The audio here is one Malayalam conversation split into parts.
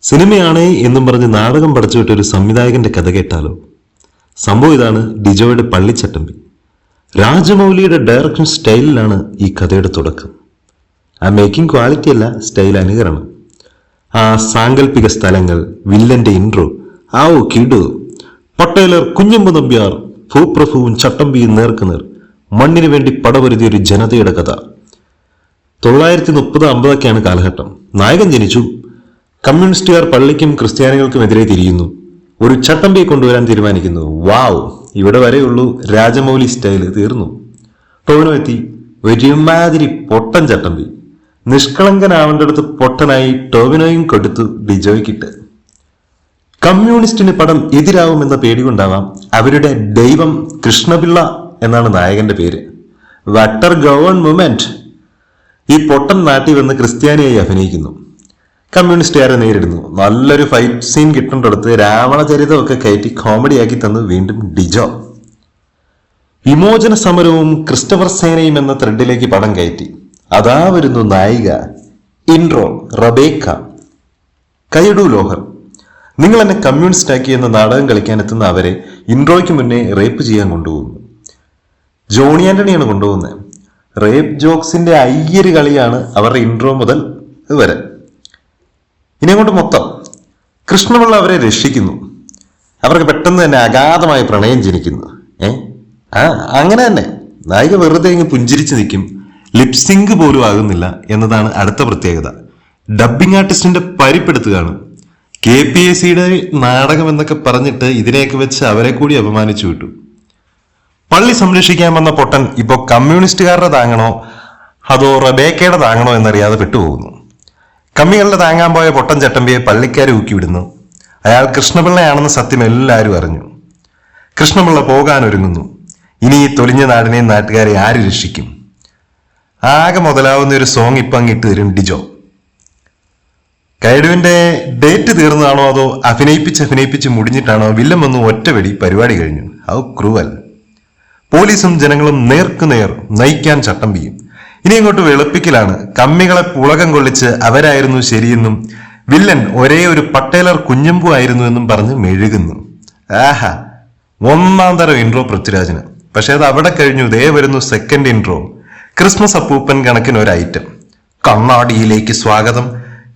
സിനിമയാണ് എന്നും പറഞ്ഞ് നാടകം പടച്ചുവിട്ട ഒരു സംവിധായകന്റെ കഥ കേട്ടാലോ? സംഭവം ഇതാണ്. ഡിജോയുടെ പള്ളിച്ചട്ടമ്പി. രാജമൗലിയുടെ ഡയറക്ഷൻ സ്റ്റൈലിലാണ് ഈ കഥയുടെ തുടക്കം. ആ മേക്കിംഗ് ക്വാളിറ്റി അല്ല, സ്റ്റൈൽ അനുകരണം. ആ സാങ്കല്പിക സ്ഥലങ്ങൾ, വില്ലന്റെ ഇൻട്രോ, കിടു, പട്ടേലർ, കുഞ്ഞമ്പു നമ്പ്യാർ, ഭൂപ്രഭുവും ചട്ടമ്പിയും നേർക്കുനേർ, മണ്ണിനു വേണ്ടി പടപൊരുതിയ ഒരു ജനതയുടെ കഥ. 930-50 കാലഘട്ടം. നായകൻ ജനിച്ചു. കമ്മ്യൂണിസ്റ്റുകാർ പള്ളിക്കും ക്രിസ്ത്യാനികൾക്കുമെതിരെ തിരിയുന്നു. ഒരു ചട്ടമ്പിയെ കൊണ്ടുവരാൻ തീരുമാനിക്കുന്നു. വാവ്, ഇവിടെ വരെയുള്ളൂ രാജമൗലി സ്റ്റൈല്. തീർന്നു. ടോവിനോ എത്തി. ഒരുമാതിരി പൊട്ടൻ ചട്ടമ്പി. നിഷ്കളങ്കനാവേണ്ടടുത്ത് പൊട്ടനായി ടോവിനോയും കൊടുത്തു ഡിജോയ്ക്കിട്ട്. കമ്മ്യൂണിസ്റ്റിന് പടം എതിരാവുമെന്ന പേടികൊണ്ടാവാം അവരുടെ ദൈവം കൃഷ്ണപിള്ള എന്നാണ് നായകന്റെ പേര്. വട്ടർ ഗവൺമെന്റ്. ഈ പൊട്ടൻ നാട്ടിൽ വന്ന് ക്രിസ്ത്യാനിയായി അഭിനയിക്കുന്നു. കമ്മ്യൂണിസ്റ്റുകാരെ നേരിടുന്നു. നല്ലൊരു ഫൈറ്റ് സീൻ കിട്ടേണ്ടടുത്ത് രാവണചരിതമൊക്കെ കയറ്റി കോമഡിയാക്കി തന്നു വീണ്ടും ഡിജോ. വിമോചന സമരവും ക്രിസ്റ്റഫർ സേനയും എന്ന ത്രെഡിലേക്ക് പടം കയറ്റി. അതാ വരുന്നു നായിക. Intro Rebecca. കൈഡു ലോഹർ. നിങ്ങൾ എന്നെ കമ്മ്യൂണിസ്റ്റ് ആക്കി എന്ന നാടകം കളിക്കാൻ എത്തുന്ന അവരെ ഇൻട്രോയ്ക്ക് മുന്നേ റേപ്പ് ചെയ്യാൻ കൊണ്ടുപോകുന്നു. ജോണി ആന്റണിയാണ് കൊണ്ടുപോകുന്നത്. റേപ്പ് ജോക്സിന്റെ അയ്യര് കളിയാണ് അവരുടെ ഇൻട്രോ മുതൽ വരെ. ഇനി അങ്ങോട്ട് മൊത്തം കൃഷ്ണപിള്ള അവരെ രക്ഷിക്കുന്നു. അവർക്ക് പെട്ടെന്ന് തന്നെ അഗാധമായ പ്രണയം ജനിക്കുന്നു. അങ്ങനെ തന്നെ നായിക വെറുതെ ഇങ്ങ് പുഞ്ചിരിച്ചു നിൽക്കും. ലിപ്സിങ്ക് പോലും ആകുന്നില്ല എന്നതാണ് അടുത്ത പ്രത്യേകത. ഡബ്ബിംഗ് ആർട്ടിസ്റ്റിന്റെ പരിപ്പെടുത്തുകയാണ്. KPSCയുടെ നാടകം എന്നൊക്കെ പറഞ്ഞിട്ട് ഇതിനെയൊക്കെ വെച്ച് അവരെ കൂടി അപമാനിച്ചു വിട്ടു. പള്ളി സംരക്ഷിക്കാൻ വന്ന പൊട്ടൻ ഇപ്പോ കമ്മ്യൂണിസ്റ്റുകാരുടെ താങ്ങണോ അതോ റബേക്കയുടെ താങ്ങണോ എന്നറിയാതെ പെട്ടുപോകുന്നു. കമ്മികളുടെ താങ്ങാൻ പോയ പൊട്ടൻ ചട്ടമ്പിയെ പള്ളിക്കാർ ഊക്കിവിടുന്നു. അയാൾ കൃഷ്ണപിള്ളയാണെന്ന് സത്യം എല്ലാവരും അറിഞ്ഞു. കൃഷ്ണപിള്ള പോകാനൊരുങ്ങുന്നു. ഇനി ഈ തൊലിഞ്ഞ നാടിനെയും നാട്ടുകാരെ ആര് രക്ഷിക്കും? ആകെ മുതലാവുന്ന ഒരു സോങ് ഇപ്പം അങ്ങിട്ട് തരും ഡിജോ. കൈഡുവിന്റെ ഡേറ്റ് തീർന്നതാണോ അതോ അഭിനയിപ്പിച്ച് മുടിഞ്ഞിട്ടാണോ വില്ലം വന്നു ഒറ്റവെടി പരിപാടി കഴിഞ്ഞു. How cruel. പോലീസും ജനങ്ങളും നേർക്കുനേർ നയിക്കാൻ ചട്ടമ്പിയും. ഇനി അങ്ങോട്ട് വെളുപ്പിക്കലാണ്. കമ്മികളെ പുളകം കൊള്ളിച്ച് അവരായിരുന്നു ശരിയെന്നും വില്ലൻ ഒരേ ഒരു പട്ടേലർ കുഞ്ഞമ്പു ആയിരുന്നു എന്നും പറഞ്ഞ് മെഴുകുന്നു. ആഹാ, ഒന്നാം തരം ഇൻട്രോ പൃഥ്വിരാജിന്. പക്ഷെ അത് അവിടെ കഴിഞ്ഞു. ദേ വരുന്നു സെക്കൻഡ് ഇൻട്രോ. ക്രിസ്മസ് അപ്പൂപ്പൻ കണക്കിന് ഒരു ഐറ്റം. കണ്ണാടിയിലേക്ക് സ്വാഗതം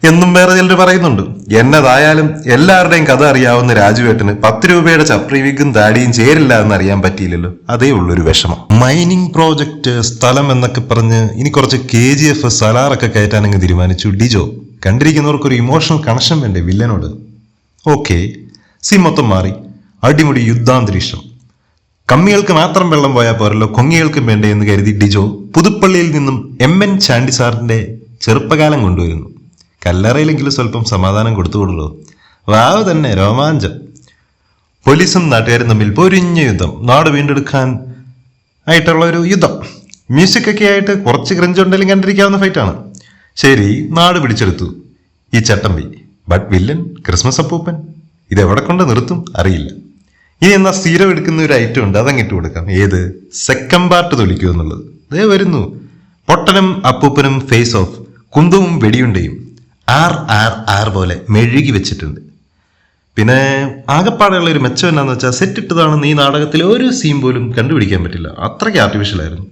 എന്നും വേറെ ചിലർ പറയുന്നുണ്ട്. എന്നതായാലും എല്ലാവരുടെയും കഥ അറിയാവുന്ന രാജുവേട്ടന് 10 രൂപയുടെ ചപ്രി വിഗും താടിയും ചേരില്ല എന്ന് അറിയാൻ പറ്റിയില്ലല്ലോ. അതേ ഉള്ളൊരു വിഷമം. മൈനിങ് പ്രോജക്റ്റ്, സ്ഥലം എന്നൊക്കെ പറഞ്ഞ് ഇനി കുറച്ച് KGF സലാറൊക്കെ കയറ്റാനങ്ങ് തീരുമാനിച്ചു ഡിജോ. കണ്ടിരിക്കുന്നവർക്ക് ഒരു ഇമോഷണൽ കണക്ഷൻ വേണ്ടേ വില്ലനോട്? ഓക്കെ, സി മൊത്തം മാറി. അടിമുടി യുദ്ധാന്തരീക്ഷം. കമ്മികൾക്ക് മാത്രം വെള്ളം പോയാൽ പോരല്ലോ, കൊങ്ങികൾക്കും വേണ്ടേ എന്ന് കരുതി ഡിജോ പുതുപ്പള്ളിയിൽ നിന്നും MN ചാണ്ടി സാറിന്റെ ചെറുപ്പകാലം കൊണ്ടുവരുന്നു. കല്ലറയിലെങ്കിലും സ്വല്പം സമാധാനം കൊടുത്തുകൊള്ളൂ. വാവ് തന്നെ രോമാഞ്ചം. പോലീസും നാട്ടുകാരും തമ്മിൽ പൊരിഞ്ഞ യുദ്ധം. നാട് വീണ്ടെടുക്കാൻ ആയിട്ടുള്ള ഒരു യുദ്ധം. മ്യൂസിക് ഒക്കെ ആയിട്ട് കുറച്ച് ക്രഞ്ച് ഉണ്ടെങ്കിലും കണ്ടിരിക്കാവുന്ന ഫൈറ്റാണ്. ശരി, നാട് പിടിച്ചെടുത്തു ഈ ചട്ടമ്പി. ബട്ട് വില്ലൻ ക്രിസ്മസ് അപ്പൂപ്പൻ ഇതെവിടെ കൊണ്ട് നിർത്തും അറിയില്ല. ഇനി എന്നാ സ്ഥിരം എടുക്കുന്ന ഒരു ഐറ്റം ഉണ്ട്, അതങ്ങിട്ട് കൊടുക്കാം. ഏത്? സെക്കൻഡ് പാർട്ട് തൊലിക്കൂ എന്നുള്ളത്. അതേ വരുന്നു. പൊട്ടനും അപ്പൂപ്പനും ഫേസ് ഓഫ്, കുന്തവും വെടിയുണ്ടയും ആർ പോലെ മെഴുകി വെച്ചിട്ടുണ്ട്. പിന്നെ ആകെപ്പാടെയുള്ള ഒരു മെച്ചം എന്നാന്ന് വെച്ചാൽ സെറ്റ് ഇട്ടതാണെന്ന് ഈ നാടകത്തിലെ ഒരു സീൻ പോലും കണ്ടുപിടിക്കാൻ പറ്റില്ല. അത്രയ്ക്ക് ആർട്ടിഫിഷ്യൽ ആയിരുന്നു.